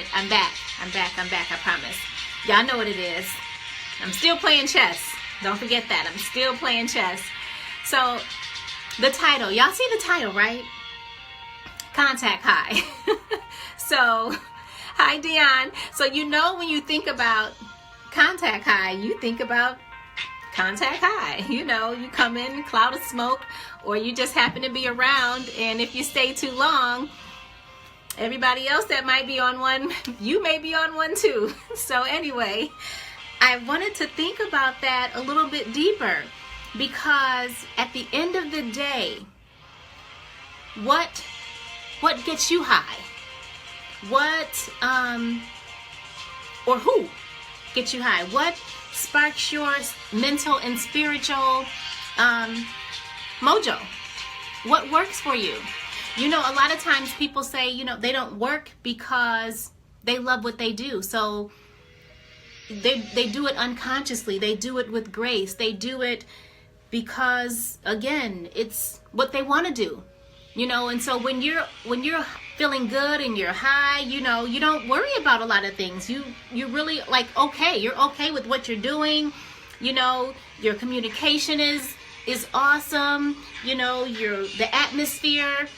right, I'm back. I promise. Y'all know what it is. I'm still playing chess. Don't forget that. I'm still playing chess. So, the title. Y'all see the title, right? Contact high. So, hi, Dion. So, you know when you think about contact high, you think about contact high. You know, you come in a cloud of smoke, or you just happen to be around, and if you stay too long, everybody else that might be on one, you may be on one too. So anyway, I wanted to think about that a little bit deeper, because at the end of the day, what gets you high? Or who gets you high? What sparks your mental and spiritual mojo? What works for you? You know, a lot of times people say, you know, they don't work because they love what they do. So they do it unconsciously. They do it with grace. They do it because, again, it's what they want to do. You know, and so when you're feeling good and you're high, you know, you don't worry about a lot of things. You really like, okay, you're okay with what you're doing. You know, your communication is awesome. You know, the atmosphere,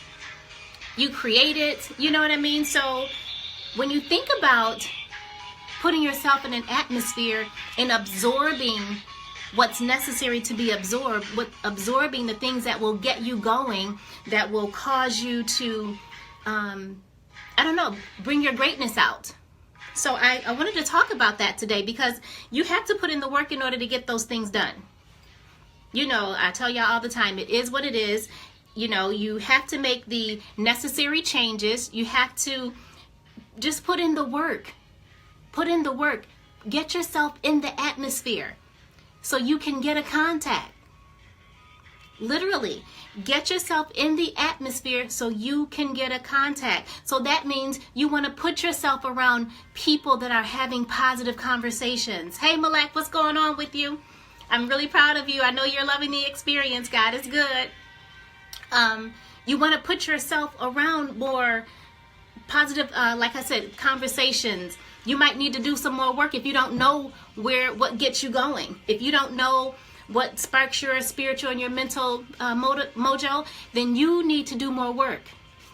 you create it. You know what I mean? So when you think about putting yourself in an atmosphere and absorbing what's necessary to be absorbed, absorbing the things that will get you going, that will cause you to, bring your greatness out. So I wanted to talk about that today, because you have to put in the work in order to get those things done. You know, I tell y'all all the time, it is what it is. You know, you have to make the necessary changes. You have to just put in the work. Put in the work. Get yourself in the atmosphere so you can get a contact. Literally, get yourself in the atmosphere so you can get a contact. So that means you want to put yourself around people that are having positive conversations. Hey, Malek, what's going on with you? I'm really proud of you. I know you're loving the experience. God is good. You want to put yourself around more positive, like I said, conversations. You might need to do some more work if you don't know what gets you going. If you don't know what sparks your spiritual and your mental mojo, then you need to do more work.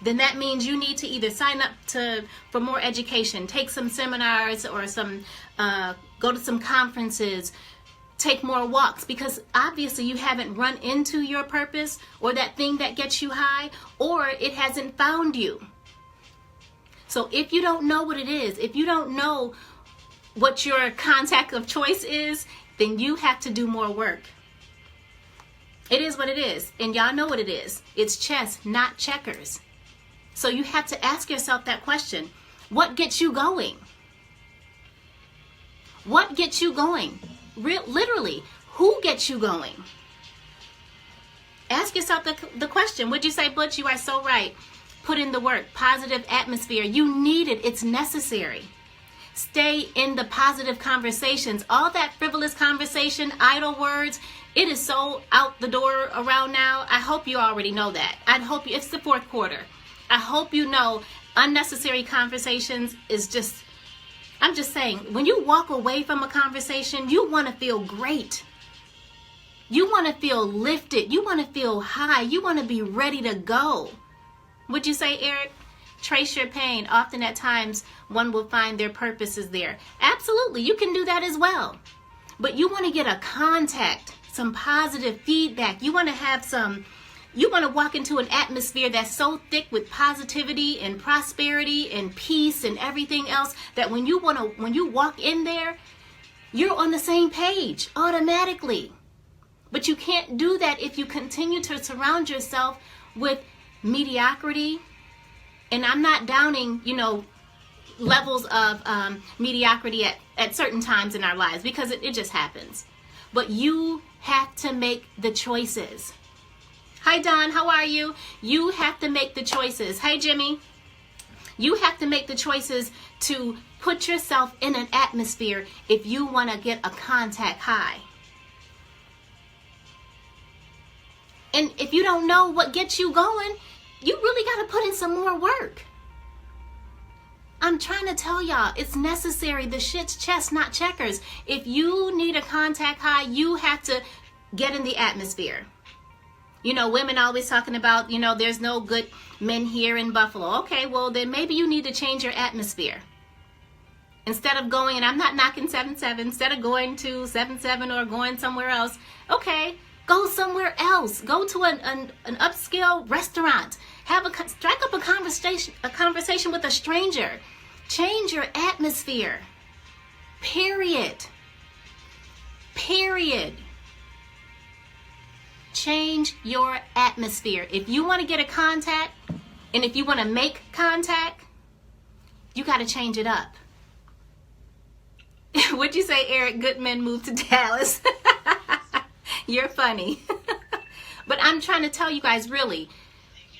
Then that means you need to either sign up for more education, take some seminars, or go to some conferences, take more walks, because obviously you haven't run into your purpose or that thing that gets you high, or it hasn't found you. So if you don't know what it is, if you don't know what your contact of choice is, then you have to do more work. It is what it is. And y'all know what it is. It's chess, not checkers. So you have to ask yourself that question. What gets you going? What gets you going? Literally, who gets you going? Ask yourself the question. Would you say, Butch, you are so right. Put in the work. Positive atmosphere. You need it. It's necessary. Stay in the positive conversations. All that frivolous conversation, idle words, it is so out the door around now. I hope you already know that. It's the fourth quarter. I hope you know unnecessary conversations is just, I'm just saying, when you walk away from a conversation, you want to feel great. You want to feel lifted. You want to feel high. You want to be ready to go. Would you say, Eric? Trace your pain. Often at times, one will find their purpose is there. Absolutely, you can do that as well. But you want to get a contact, some positive feedback. You want to walk into an atmosphere that's so thick with positivity and prosperity and peace and everything else that when you walk in there, you're on the same page automatically. But you can't do that if you continue to surround yourself with mediocrity. And I'm not downing, levels of mediocrity at certain times in our lives, because it just happens. But you have to make the choices. Hi, Don. How are you? You have to make the choices. Hey, Jimmy. You have to make the choices to put yourself in an atmosphere if you want to get a contact high. And if you don't know what gets you going, you really got to put in some more work. I'm trying to tell y'all, it's necessary. The shit's chess, not checkers. If you need a contact high, you have to get in the atmosphere. You know, women always talking about, there's no good men here in Buffalo. Okay, well, then maybe you need to change your atmosphere. Instead of going, and I'm not knocking 7-7, instead of going to 7-7 or going somewhere else, okay, go somewhere else. Go to an upscale restaurant. Strike up a conversation with a stranger. Change your atmosphere. Period. Change your atmosphere. If you want to get a contact, and if you want to make contact, you got to change it up. What'd you say, Eric? Good men moved to Dallas. You're funny. But I'm trying to tell you guys, really,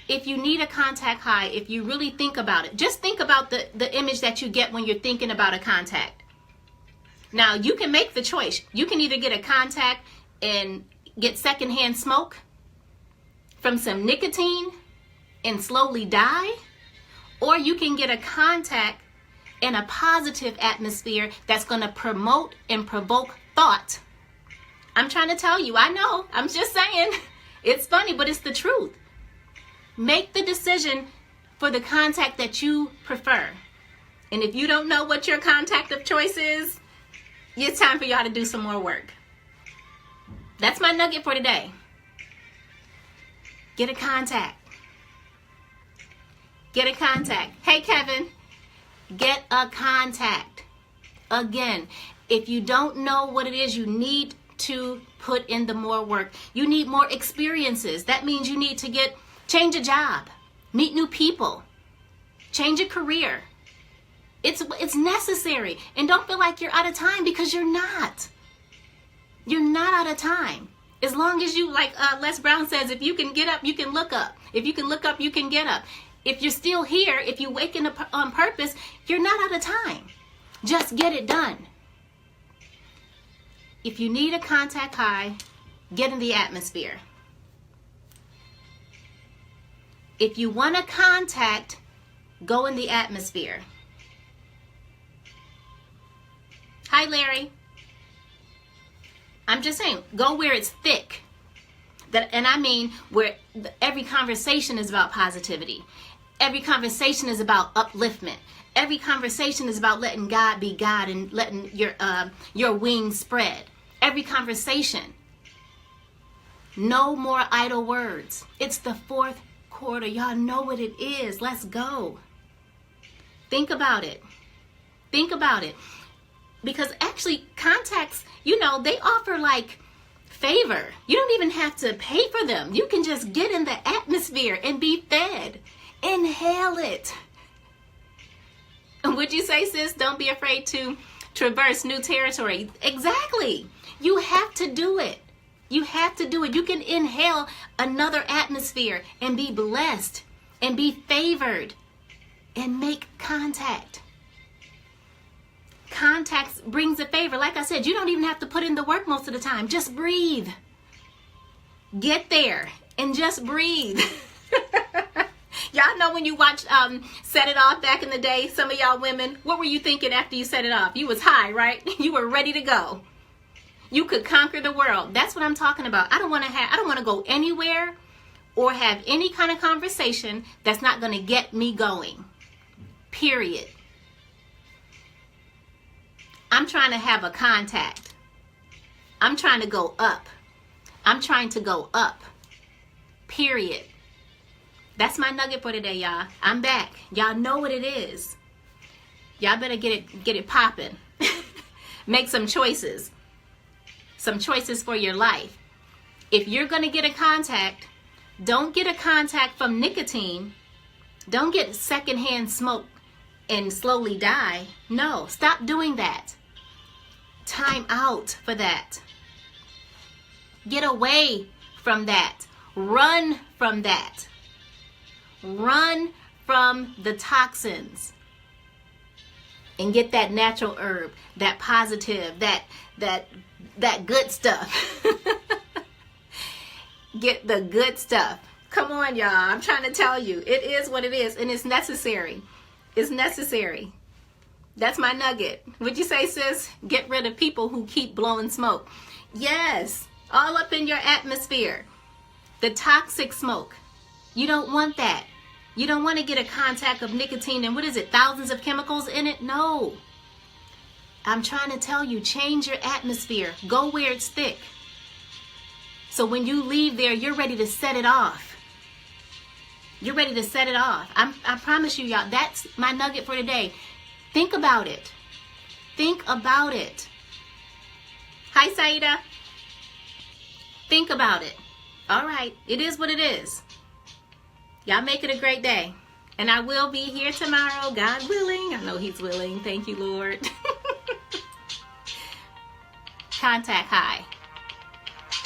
if you need a contact high, if you really think about it, just think about the image that you get when you're thinking about a contact. Now, you can make the choice. You can either get a contact and get secondhand smoke from some nicotine and slowly die, or you can get a contact in a positive atmosphere that's going to promote and provoke thought. I'm trying to tell you, I know, I'm just saying, it's funny, but it's the truth. Make the decision for the contact that you prefer. And if you don't know what your contact of choice is, it's time for y'all to do some more work. That's my nugget for today. Get a contact. Get a contact. Hey, Kevin, get a contact. Again, if you don't know what it is, you need to put in the more work. You need more experiences. That means you need to change a job, meet new people, change a career. It's necessary. And don't feel like you're out of time, because you're not. You're not out of time. As long as you, like Les Brown says, if you can get up, you can look up. If you can look up, you can get up. If you're still here, if you're waking up on purpose, you're not out of time. Just get it done. If you need a contact high, get in the atmosphere. If you want a contact, go in the atmosphere. Hi, Larry. I'm just saying, go where it's thick. And I mean where every conversation is about positivity. Every conversation is about upliftment. Every conversation is about letting God be God and letting your wings spread. Every conversation. No more idle words. It's the fourth quarter. Y'all know what it is. Let's go. Think about it. Think about it. Because actually, contacts, they offer like favor. You don't even have to pay for them. You can just get in the atmosphere and be fed. Inhale it. And would you say, sis, don't be afraid to traverse new territory? Exactly. You have to do it. You have to do it. You can inhale another atmosphere and be blessed and be favored and make contact. Contact brings a favor. Like I said, you don't even have to put in the work most of the time. Just breathe. Get there and just breathe. Y'all know when you watched Set It Off back in the day, some of y'all women, what were you thinking after you set it off? You was high, right? You were ready to go. You could conquer the world. That's what I'm talking about. I don't want to go anywhere or have any kind of conversation that's not going to get me going. Period. I'm trying to have a contact. I'm trying to go up. I'm trying to go up. Period. That's my nugget for today, y'all. I'm back. Y'all know what it is. Y'all better get it popping. Make some choices. Some choices for your life. If you're going to get a contact, don't get a contact from nicotine. Don't get secondhand smoke and slowly die. No, stop doing that. Time out for that. Get away from that. Run from that. Run from the toxins and get that natural herb, that positive, that good stuff. Get the good stuff. Come on, y'all. I'm trying to tell you, it is what it is, and it's necessary. It's necessary. That's my nugget. Would you say, sis? Get rid of people who keep blowing smoke. Yes, all up in your atmosphere. The toxic smoke. You don't want that. You don't want to get a contact of nicotine and what is it, thousands of chemicals in it? No. I'm trying to tell you, change your atmosphere. Go where it's thick. So when you leave there, you're ready to set it off. You're ready to set it off. I promise you, y'all, that's my nugget for today. Think about it. Think about it. Hi, Saida. Think about it. All right. It is what it is. Y'all make it a great day. And I will be here tomorrow, God willing. I know He's willing. Thank you, Lord. Contact high.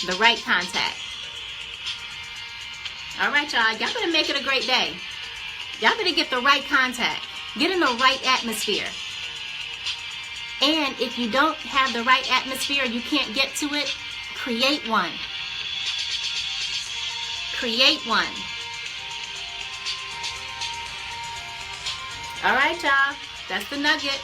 The right contact. All right, y'all. Y'all better make it a great day. Y'all better get the right contact. Get in the right atmosphere. And if you don't have the right atmosphere, you can't get to it, create one. Create one. All right, y'all. That's the nugget.